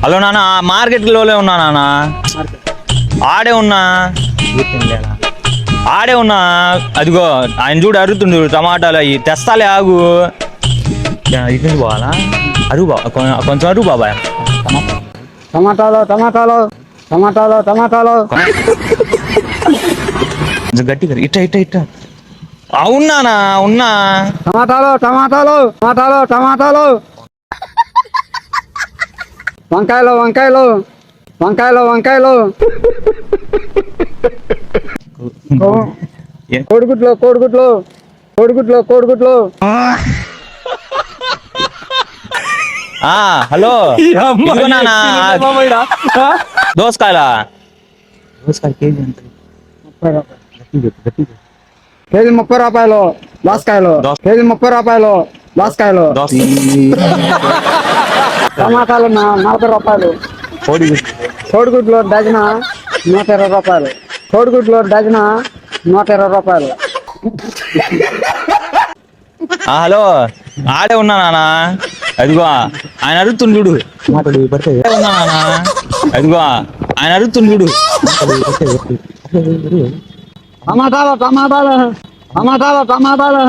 Hello నాన్న మార్కెట్లోనే ఉన్నా నాన్న. ఆడే ఉన్నా ఆడే ఉన్నా. అదిగో ఆయన చూడు అరుగుతుండు టమాటాలు అవి తెస్తాలే ఆగు. ఇటు పోవాలా అరుగు కొంచెం అరుగు బాబాయ్. టమాటాలు టమాటాలు టమాటాలు టమాటాలు గట్టిగా ఇట్ట ఇట్ట ఇట్ట. అవునానా ఉన్నా. టమాటాలు టమాటాలు టమాటాలు టమాటాలు వంకాయలు వంకాయలు వంకాయలు వంకాయలు కోడిగుడ్లు కోడిగుడ్లు కోడిగుడ్లు కోడిగుడ్లు. హలో నానా దోసకాయలా? దోసకాయ కేజీ ఎంత? 30 కేజీ 30 రూపాయలు. దోసకాయలు కేజీ 30 రూపాయలు. దోసకాయలు టమాటాలు 40 రూపాయలు. కోడిగుడ్లు డజన 120 రూపాయలు. కోడిగుడ్లు డజన 120 రూపాయలు. హలో ఆడే ఉన్నా నానా. అదిగో ఆయన అడుగుతుండు. ఉన్నా నానా. అదిగో ఆయన అడుగుతుండు. టమాటాలు టమాటాలు టమాటాలు టమాటాలు